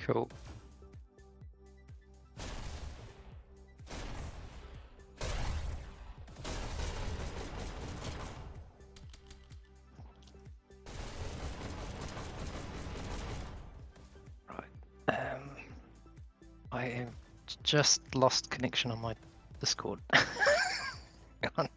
Cool. Right. I have just lost connection on my Discord. Hang on.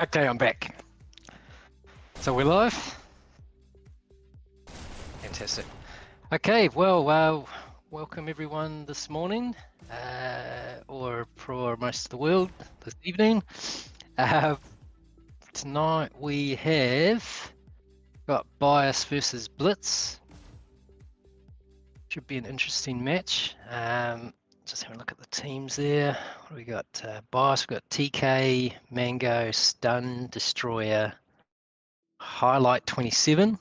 Okay, I'm back. So we're live? Fantastic. Okay, well, welcome everyone this morning, or for most of the world this evening. Tonight we have got Bias versus Blitz. Should be an interesting match. Just having a look at the teams there. What do we got? Bias, we've got TK, Mango, Stun, Destroyer, Highlight 27.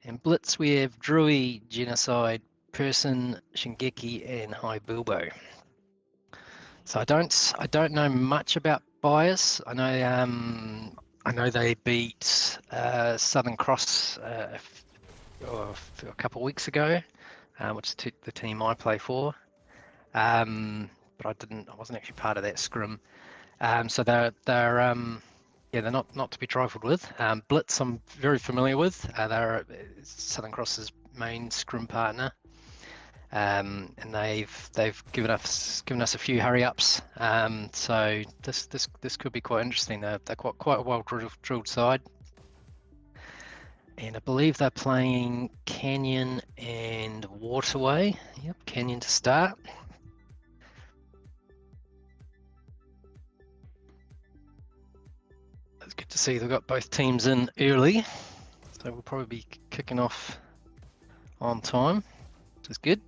And Blitz, we have Drui, Genocide, Person, Shingeki, and High Bilbo. So I don't know much about Bias. I know they beat Southern Cross a couple of weeks ago, which is the team I play for. But I wasn't actually part of that scrim. So they're not to be trifled with. Blitz, I'm very familiar with. They're Southern Cross's main scrim partner, and they've given us a few hurry ups. So this could be quite interesting. They're quite a well drilled side, and I believe they're playing Canyon and Waterway. Yep, Canyon to start. It's good to see they've got both teams in early, so we'll probably be kicking off on time, which is good.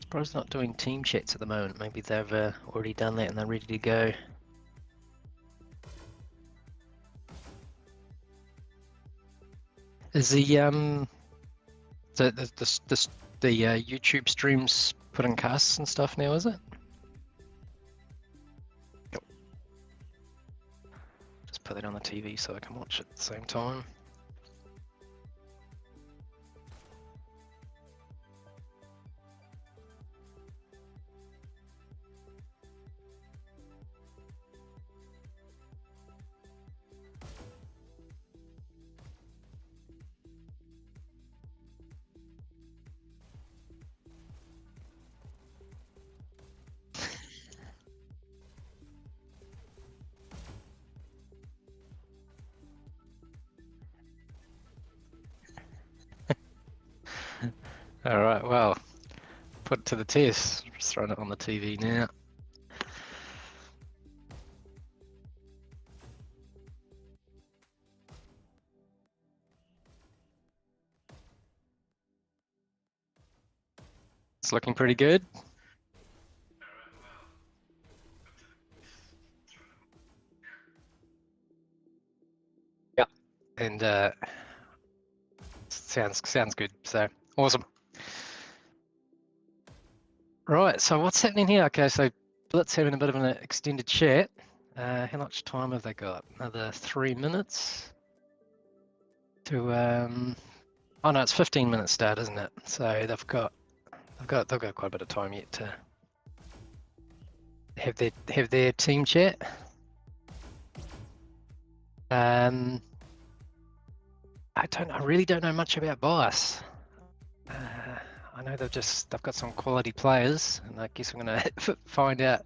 Surprised not doing team chats at the moment. Maybe they've already done that and they're ready to go. Is the YouTube streams putting casts and stuff now? Is it? Yep. Just put it on the TV so I can watch it at the same time. All right, well, put it to the test. Just throwing it on the TV now. It's looking pretty good. Yeah, and sounds good. So awesome. Right, so what's happening here? Okay, so Blitz having a bit of an extended chat. How much time have they got? Another 3 minutes to oh no, it's 15 minutes start, isn't it? So they've got quite a bit of time yet to have their team chat. I really don't know much about Bias. I know they've got some quality players, and I guess I'm going to find out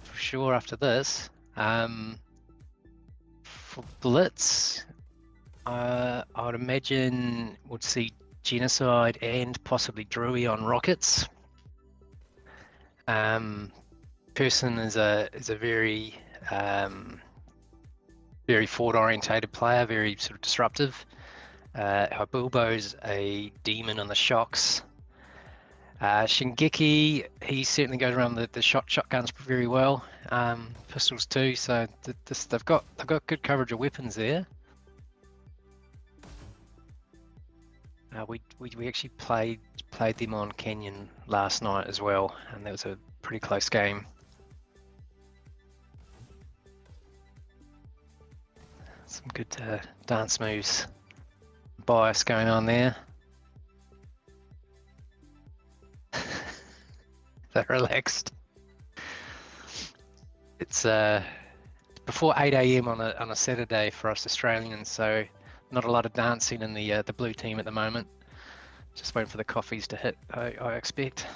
for sure after this. For Blitz, I would imagine would see Genocide and possibly Drury on rockets. Person is a very very forward orientated player, very sort of disruptive. Habilbo's a demon on the shocks. Shingeki, he certainly goes around the shotguns very well. Pistols too. So they've got good coverage of weapons there. We actually played them on Canyon last night as well, and that was a pretty close game. Some good dance moves, bias going on there. They're relaxed. It's before 8 AM on a Saturday for us Australians, so not a lot of dancing in the blue team at the moment. Just waiting for the coffees to hit, I expect.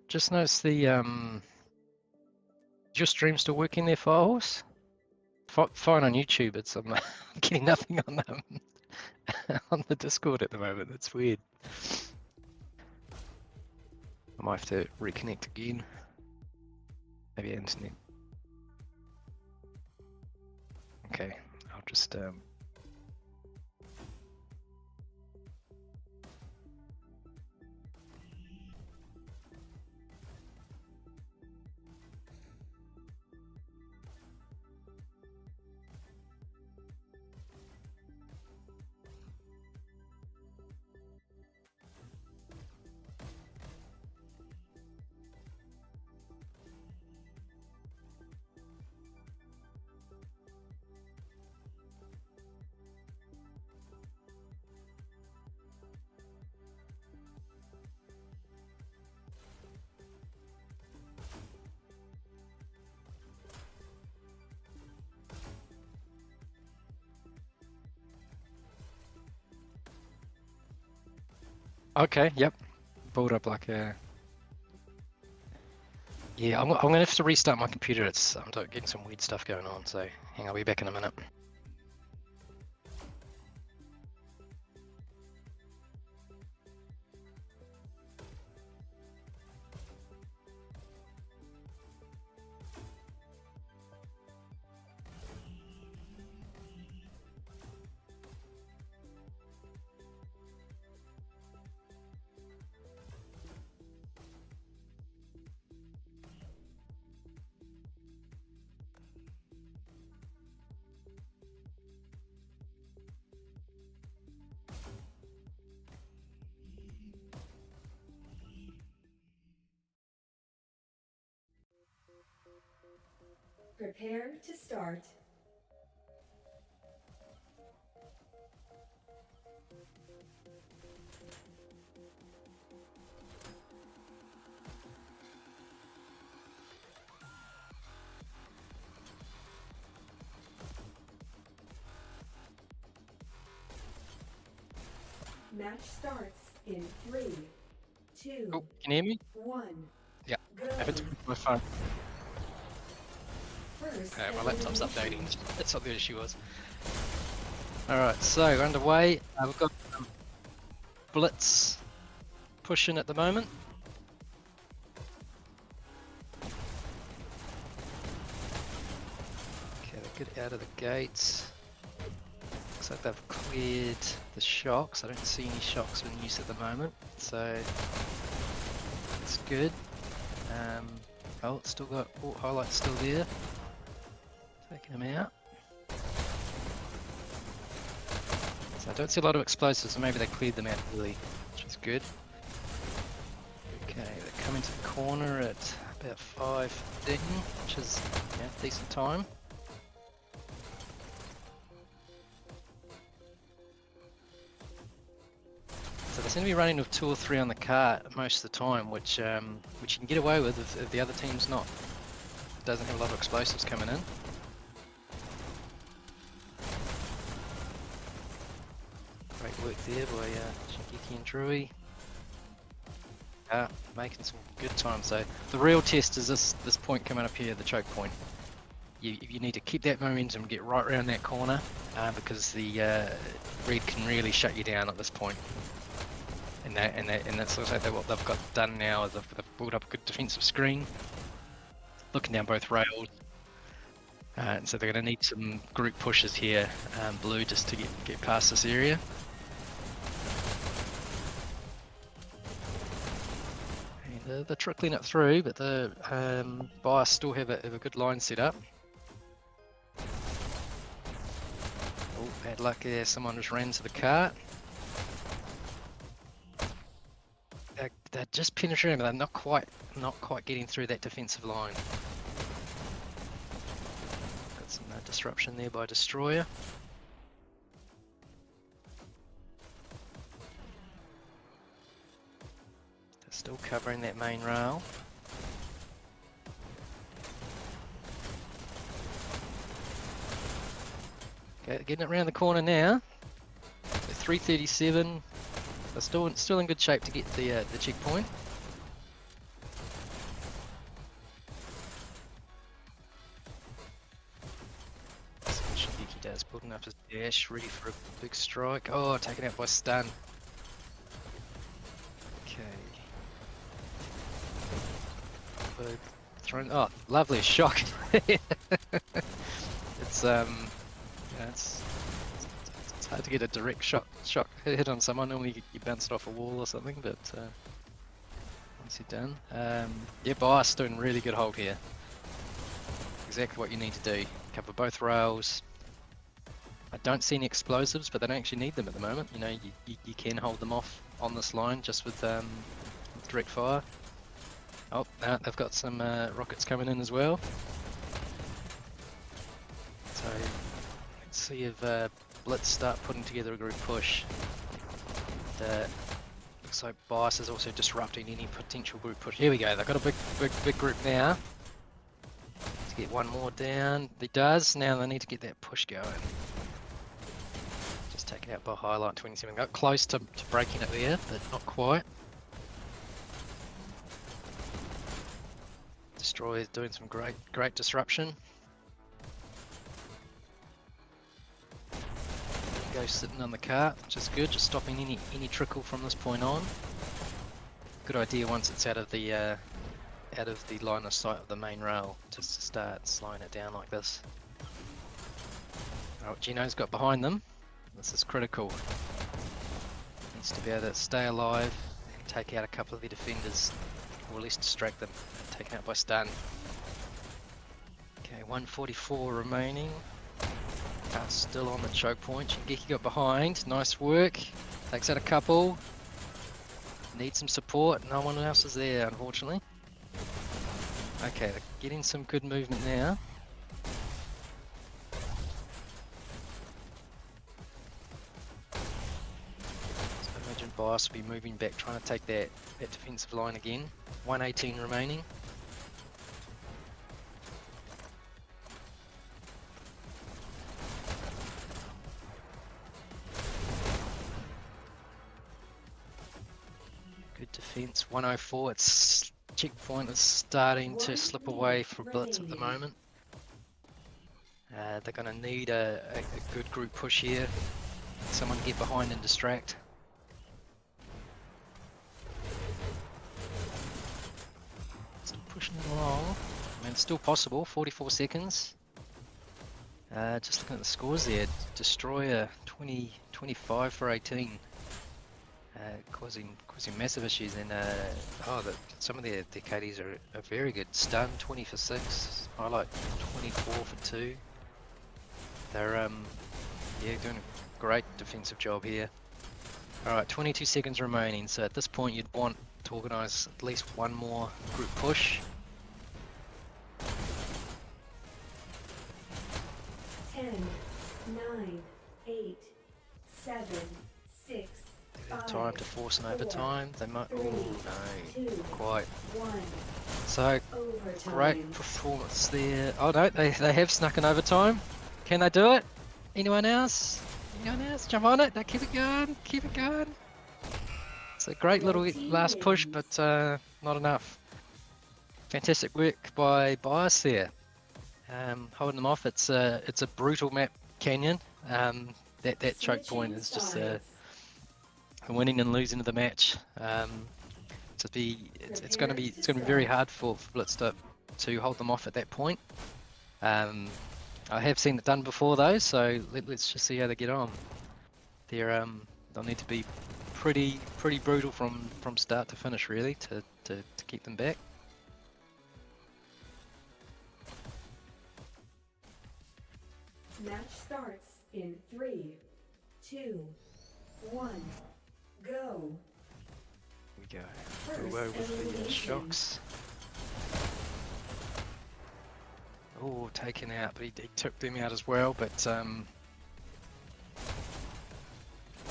Just noticed the is your stream still working there, Firehorse? Fine on YouTube. It's I'm getting nothing on on the Discord at the moment. That's weird. I might have to reconnect again. Maybe internet. Okay, I'll just okay, yep. Pulled up like a... Yeah, I'm gonna have to restart my computer. I'm getting some weird stuff going on, so hang on, I'll be back in a minute. Prepare to start. Match starts in 3, 2, Oh, can you hear me? 1. Yeah, Go. if it's my phone. First Okay, my laptop's elimination. updating. That's what the issue was. Alright, so we're underway. We've got Blitz pushing at the moment. get out of the gates. Looks like they've cleared the shocks. I don't see any shocks in use at the moment, so it's good. Oh, it's still got highlights still there. Taking them out. So I don't see a lot of explosives, so maybe they cleared them out early, which is good. Okay, they're coming to the corner at about 5:15, which is decent time. So they seem to be running with 2 or 3 on the cart most of the time, which you can get away with if the other team's doesn't have a lot of explosives coming in. Great work there by Shingeki and Drui. Making some good time. So the real test is this point coming up here, the choke point. You need to keep that momentum, get right around that corner, because the red can really shut you down at this point. And that's also what they've got done now, is they've built up a good defensive screen, looking down both rails. And so they're going to need some group pushes here, blue, just to get past this area. And they're trickling it through, but the Bias still have a good line set up. Oh, bad luck there, someone just ran to the cart. They're just penetrating, but they're not quite getting through that defensive line. Got some disruption there by Destroyer. They're still covering that main rail. Okay, getting it around the corner now. So 337. They're still in good shape to get the checkpoint. So Shingeki does building up his dash, ready for a big strike. Oh, taken out by stun. Okay. Thrown. Oh, lovely shock. It's it's hard to get a direct shock hit on someone. Normally you bounce it off a wall or something, but once you're done, yeah, Bias doing really good hold here. Exactly what you need to do. Cover both rails. I don't see any explosives, but they don't actually need them at the moment. You know, you can hold them off on this line just with direct fire. Oh, no, they've got some rockets coming in as well. So let's see if Blitz start putting together a group push. Looks like Bias is also disrupting any potential group push. Here we go. They've got a big group now. To get one more down. He does. Now they need to get that push going. Just taken out by Highlight 27. Got close to breaking it there, but not quite. Destroyer's doing some great disruption. Go sitting on the cart, which is good, just stopping any trickle from this point on. Good idea once it's out of the line of sight of the main rail, just to start slowing it down like this. Alright, Geno's got behind them. This is critical. Needs to be able to stay alive and take out a couple of the defenders, or at least distract them. Taken out by stun. Okay, 144 remaining. Still on the choke point. Shingeki got behind. Nice work. Takes out a couple. Needs some support. No one else is there, unfortunately. Okay, they're getting some good movement now. So I imagine Bias will be moving back, trying to take that defensive line again. 118 remaining. Good defense. 104. Its checkpoint is starting to slip away for Blitz at the moment. They're going to need a good group push here. Someone get behind and distract. Still pushing it along. I mean, it's still possible. 44 seconds. Just looking at the scores there, Destroyer 25 for 18, causing massive issues, and some of their KDs are very good. Stun 20 for 6, Highlight 24 for 2. They're yeah, doing a great defensive job here. Alright, 22 seconds remaining, so at this point you'd want to organise at least one more group push. 10, 9, 8, 7, 6, They have 5, time to force an 4, overtime. They might. Oh 3, no, 2, not quite. 1. So Overtime. great performance there. Oh no, they have snuck an overtime. Can they do it? Anyone else? Anyone else? Jump on it. No, keep it going. Keep it going. It's a great little last push, but not enough. Fantastic work by Bias there. Holding them off. It's a brutal map, Canyon. That choke point is just the winning and losing of the match. It's going to be very hard for Blitz to hold them off at that point. I have seen it done before though, so let's just see how they get on. They'll need to be pretty brutal from start to finish really to keep them back. Match starts in 3, 2, 1, go. Here we go. First Go with the elimination. shocks. Oh, taken out, but he took them out as well. But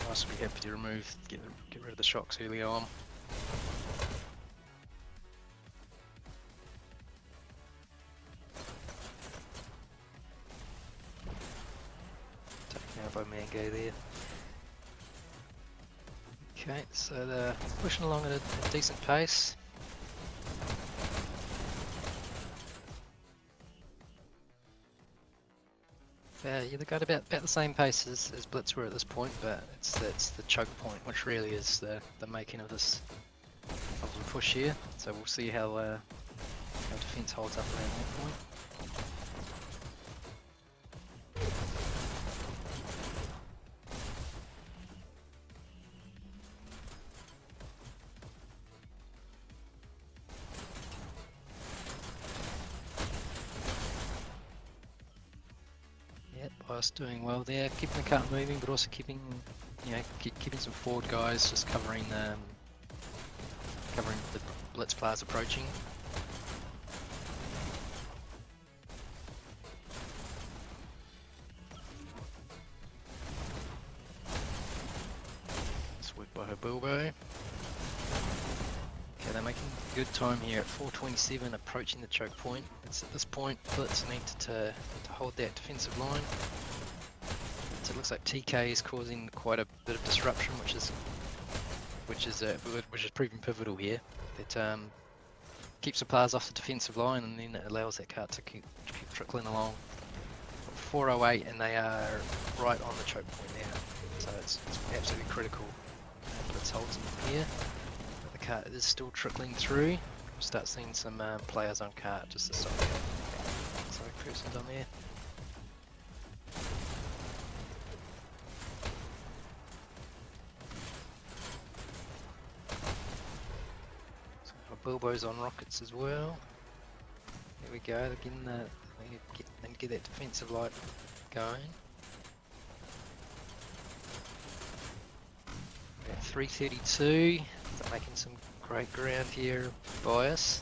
nice to be happy to get rid of the shocks early on. Taken out by Mango there. Okay, so they're pushing along at a decent pace. Yeah, they've got about the same pace as Blitz were at this point, but it's the choke point which really is the making of the push here. So we'll see how defense holds up around that point. Bias doing well there, keeping the cart moving, but also keeping keeping some forward guys, just covering the Blitz players approaching. Nice work by her Bilbo. Okay, they're making good time here at 4:27, approaching the choke point. It's at this point Blitz need to hold that defensive line. So it looks like TK is causing quite a bit of disruption, which is proving pivotal here. That keeps the players off the defensive line, and then it allows that cart to keep trickling along. 4:08, and they are right on the choke point now. So it's absolutely critical. Blitz holds them here. But the cart is still trickling through. We'll start seeing some players on cart just to stop. Sorry, person's on there. Bilbo's on rockets as well. There we go. Again, they get that defensive light going. At 3:32, they're making some great ground here. Bias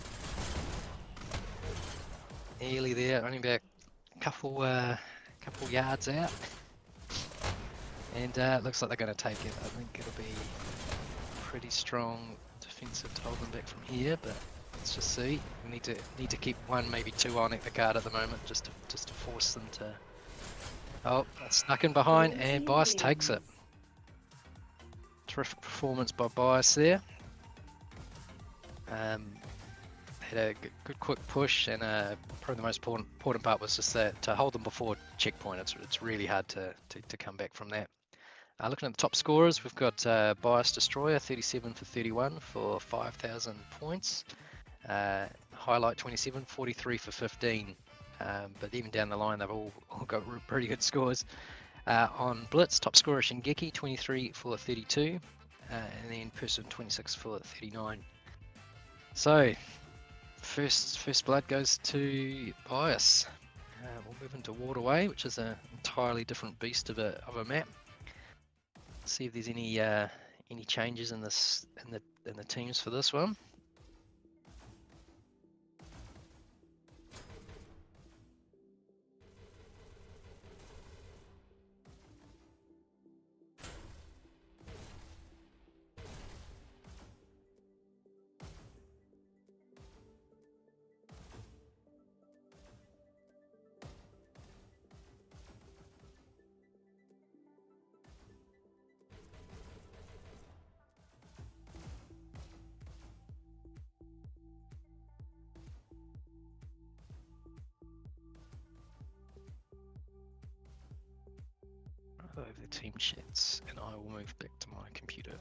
nearly there, only about a couple yards out, and it looks like they're going to take it. I think it'll be pretty strong defensive to hold them back from here, but let's just see. We need to keep one, maybe two on at the guard at the moment, just to force them to. Oh, that's snuck in behind, and Bias takes it. Terrific performance by Bias there. Had a good quick push, and probably the most important part was just to hold them before checkpoint. It's really hard to come back from that. Looking at the top scorers, we've got Bias Destroyer 37 for 31 for 5,000 points. Highlight 27, 43 for 15 but even down the line, they've all got pretty good scores. On Blitz, top scorer Shingeki, 23 for 32, and then Person 26 for 39. So, first blood goes to Bias. We'll move into Waterway, which is an entirely different beast of a map. See if there's any changes in the teams for this one. Over the team chats, and I will move back to my computer.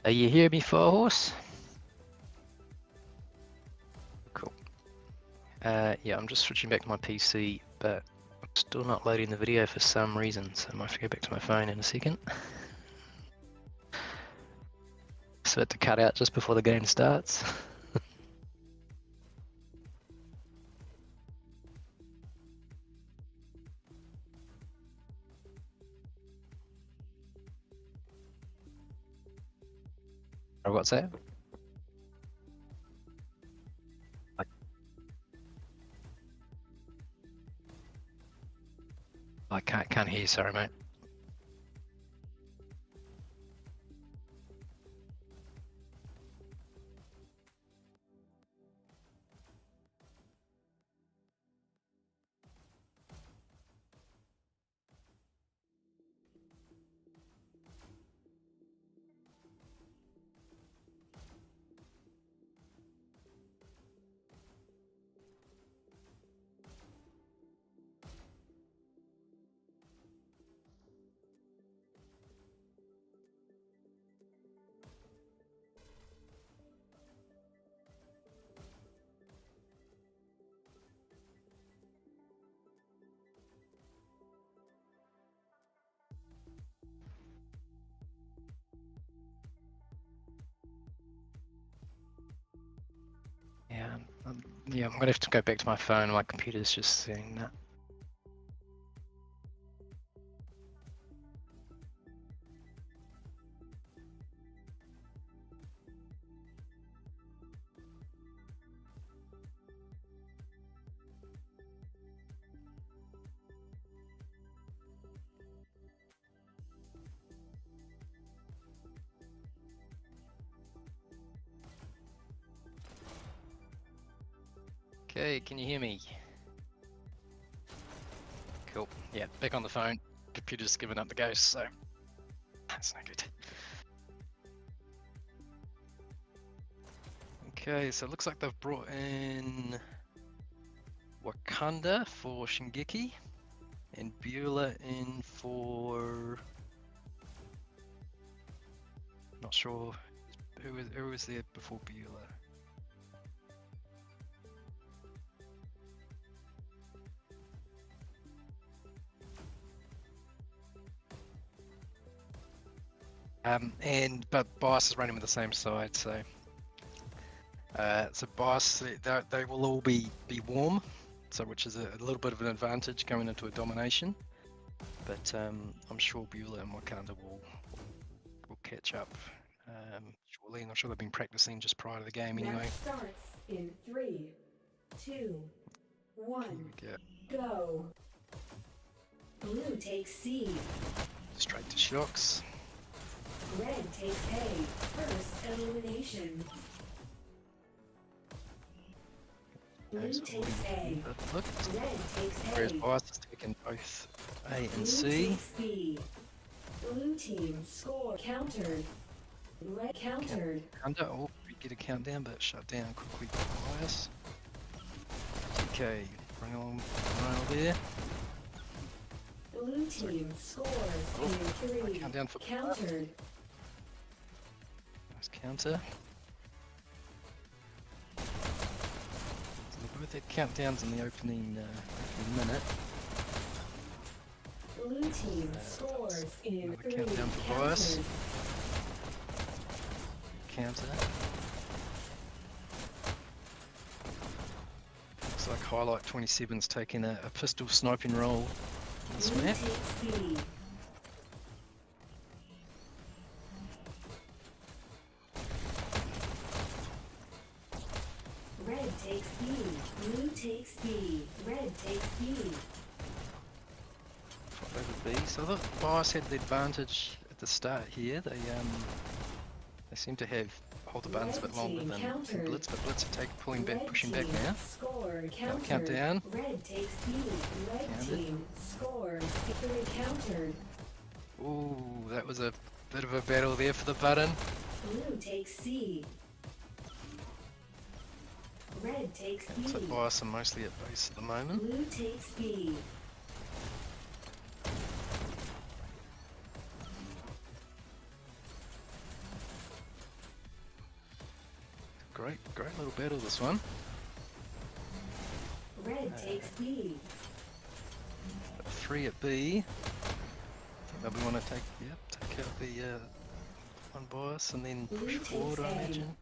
You hear me, Firehorse? Cool. Yeah, I'm just switching back to my PC, but I'm still not loading the video for some reason, so I might have to go back to my phone in a second. So it to cut out just before the game starts. Or what's that? I can't hear you, sorry mate. Yeah, I'm gonna have to go back to my phone. My computer's just saying that. Okay, can you hear me? Cool. Yeah, back on the phone. Computer's given up the ghost, so that's no good. Okay, so it looks like they've brought in Wakanda for Shingeki and Beulah in for... Not sure who was there before Beulah. But Bias is running with the same side, so Bias they will all be warm, so which is a little bit of an advantage going into a domination. But I'm sure Beulah and Wakanda will catch up shortly, and I'm sure they've been practicing just prior to the game anyway. Match starts in 3, 2, 1. Here we go. Go. Blue takes C. Straight to shocks. Red takes A. First elimination. Blue Those takes holding A. the look. Red takes Whereas A. Bias has taken both A and Blue C. takes B. Blue team score countered. Red countered. Under, oh, we get a countdown, but shut down quickly by Bias. Okay, bring along rail there. Blue team scores in 3. Countdown for Countered. Nice counter. So they both had countdowns in the opening minute. Blue team scores in Another 3. countdown for Bias. Countered. Counter. Looks like Highlight 27's taking a pistol sniping role in this Blue map. takes B. Red takes B. Blue takes B. Red takes B. Over B. So I thought Bias had the advantage at the start here. They seem to have hold the buttons a bit longer than Blitz, but Blitz are pulling back, pushing back now. Scored. Now countdown. Red takes B. Red Counted. team scores. 3 countered. Ooh, that was a bit of a battle there for the button. Blue takes C. Red takes B. Looks like Bias are mostly at base at the moment. Blue takes B. Great little battle this one. Red takes B. 3 at B. I think they'll want to take out the one Bias and then push Blue forward, I takes A. imagine.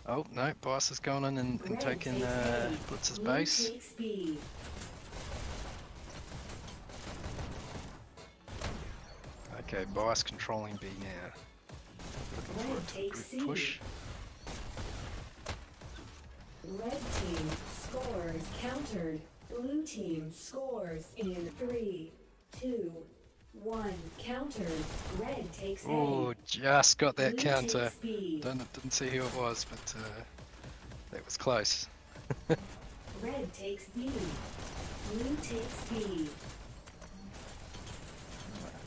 Oh no, Bias has gone in and Red taken takes A. Blitz's Blue base. takes B. Okay, Bias controlling B now. Looking Red forward to a takes group C. push. Red team scores countered. Blue team scores in 3, 2, 1. Countered. Red takes Oh, A. just got that Blue counter. takes B. Didn't see who it was, but that was close. Red takes B. Blue takes B.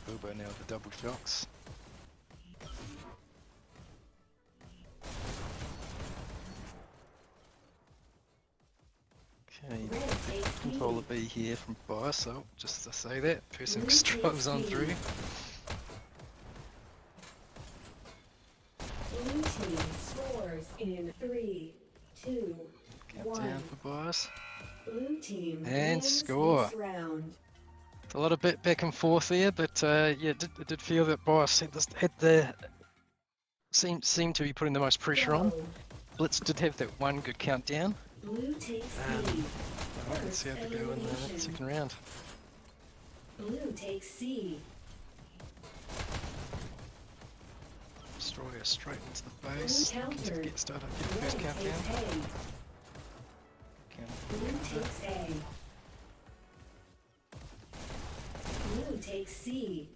Bilbo now with the double shocks. Okay, Red takes B. control of B here from Bias, so just to say that, person Blue drives takes on B. through. Blue team scores in 3, 2, Countdown 1. for Bias. Blue team And wins score. this round. It's a lot of bit back and forth there, but yeah, it did feel that Bias seemed to be putting the most pressure on. Go. Blitz did have that one good countdown. Blue takes Um, B. Let's First see how they go in the elimination. second round. Blue takes C. Destroyer straight into the base. Blue Looking to countered. get started, get the Red first takes countdown. A. Blue takes A. Blue takes C.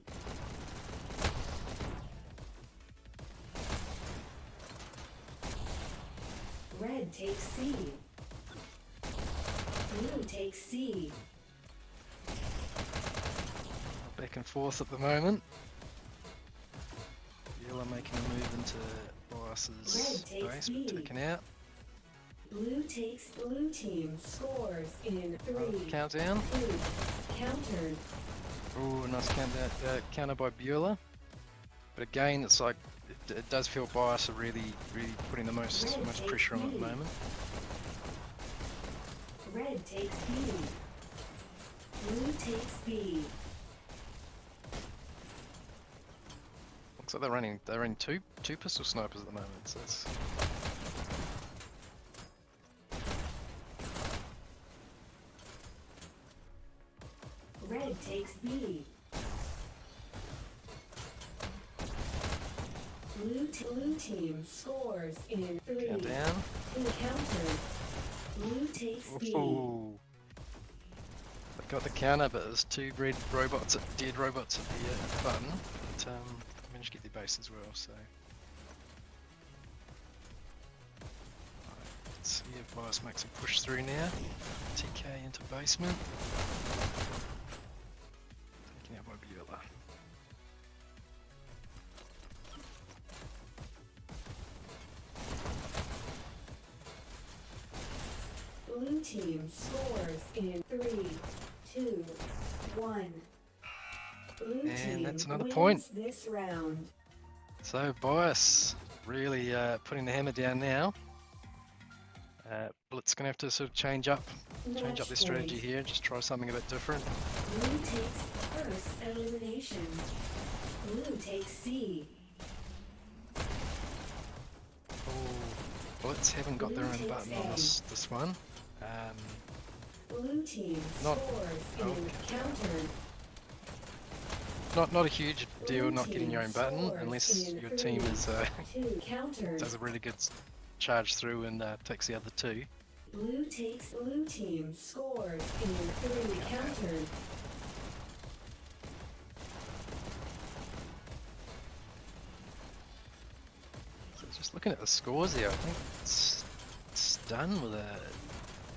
Red takes C. Blue takes C. Back and forth at the moment. Yellow making a move into Bias's Red takes base, B. but taken out. Blue team scores in 3, Countdown. 2. Countered. Oh, nice countdown, counter by Beulah. But again, it's like it does feel Bias are really putting the most Red pressure on at the takes B. moment. Red takes B. Blue takes B. Looks like they're running two pistol snipers at the moment. So it's Red takes B. Blue team scores in 3. Countdown. Counter. Blue takes B. Ooh. I got the counter, but there's 2 red robots, dead robots at the button. But I managed to get their base as well, so. Let's see if Bias makes a push through now. TK into basement. Taken out by Beulah. Blue team scores in 3, 2, 1. Blue And team that's another wins point. this round. So Bias really putting the hammer down now. Blitz gonna have to sort of change up their strategy here. Just try something a bit different. Blue takes first elimination. Blue takes C. Oh, Blitz haven't got their own button on this one. Blue team Not- scores in countered. Not a huge deal Blue not getting your own button scores unless in your 3, team is 2 countered. does a really good charge through and takes the other 2. Blue team scores in 3 countered. So just looking at the scores here, I think it's done with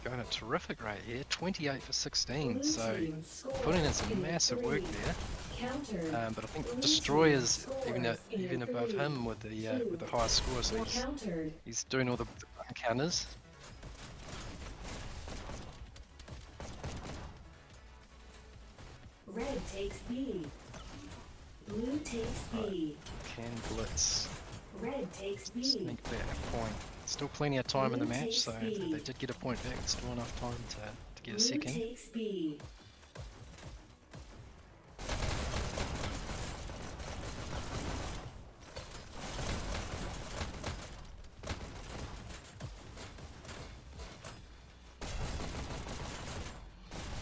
going at a terrific rate here, 28 for 16. Blue So team scores putting in some in massive 3 work there. countered. But I think Blue Destroyer's team even scores even in above 3, him with the 2, highest score. So countered. he's doing all the counters. Red takes B. Blue takes B. Can Blitz Red takes B. sneak back a point? Still plenty of time in the Blue match, takes so B. if they did get a point back, it's still enough time to get a Blue second. takes B.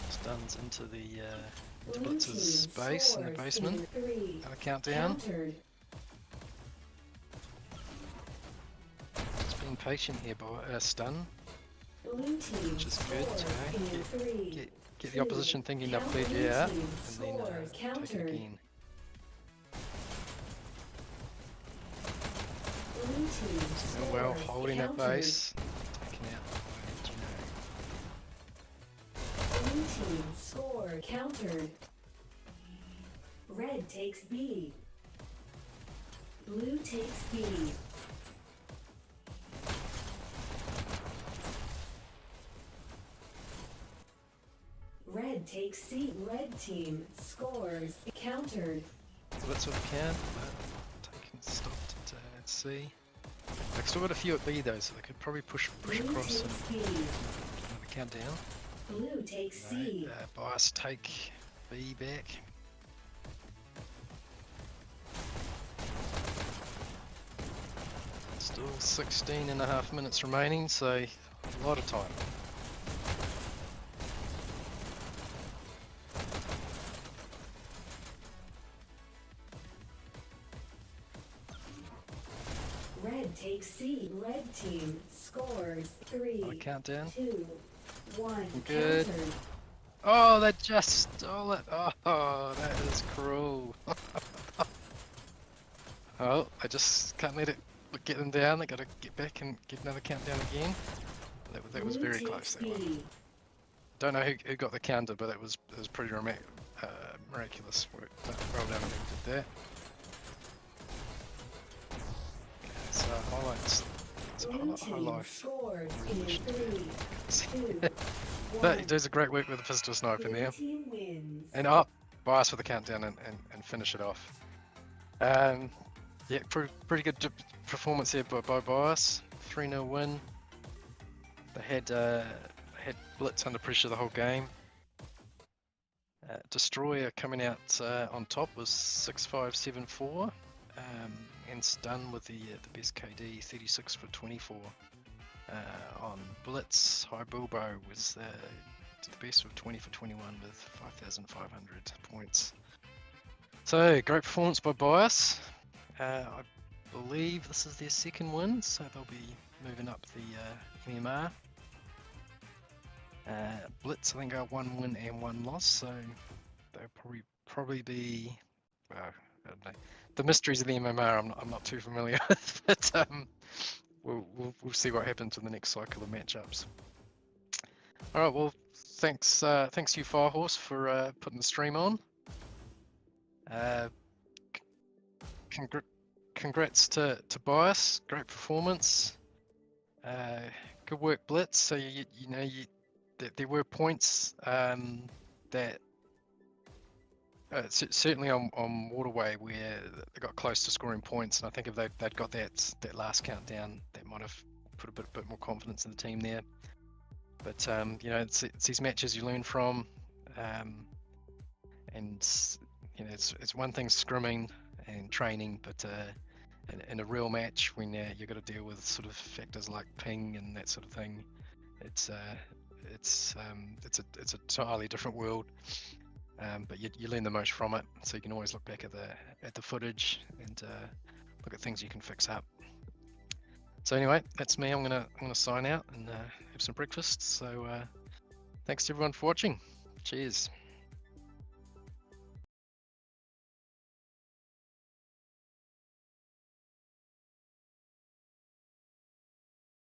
Stuns into the into Blue Blitz's team base in the scores basement. in 3 Got a countdown. countered. Just being patient here by stun. Blue team Which is good, scores you know, in 3, Get the opposition thinking they've cleared you out, and then take it countered. again. Blue team Still well scores holding that countered. base. Taken out by Gino. Blue team score countered. Red takes B. Blue takes B. Red takes C. Red team scores countered. Blitz what they can, but taking stopped at C. They've still got a few at B though, so they could probably push Blue across and takes B. get another countdown. Blue takes C. Bias take B back. Still 16.5 minutes remaining, so a lot of time. Red takes C. Red team scores 3, Another countdown. 2, 1. Good. Countered. Oh, they just stole it. Oh, that is cruel. Oh, I just can't let it get them down. They got to get back and get another countdown again. That was Blue very takes close. That B. one. Don't know who got the counter, but it was pretty miraculous work. Well done who did that. Okay, so highlights. It's a Blue high team life. scores in relation to 3, 2, But he 1. does a great work with the pistol sniper Blue there. team wins. And up, Bias with the countdown and finish it off. Yeah, pretty good performance here by Bias. 3-0 win. They had Blitz under pressure the whole game. Destroyer coming out on top was 6.574, and Stun with the best KD, 36 for 24. On Blitz, High Bilbo was to the best with 20 for 21 with 5,500 points. So great performance by Bias. I believe this is their second win, so they'll be moving up the MMR. Blitz, I think, got 1 win and 1 loss, so they'll probably be. I don't know. The mysteries of the MMR, I'm not too familiar with, but we'll see what happens in the next cycle of matchups. All right, well, thanks to you, Firehorse, for putting the stream on. Congrats to Bias, great performance. Good work, Blitz. So there were points that certainly on Waterway where they got close to scoring points, and I think if they'd got that last countdown, that might have put a bit more confidence in the team there. But it's these matches you learn from, and it's one thing scrimming and training, but in a real match when you've got to deal with sort of factors like ping and that sort of thing, it's a entirely different world. But you learn the most from it, so you can always look back at the footage and look at things you can fix up. So anyway, that's me. I'm gonna sign out and have some breakfast. So thanks to everyone for watching. Cheers.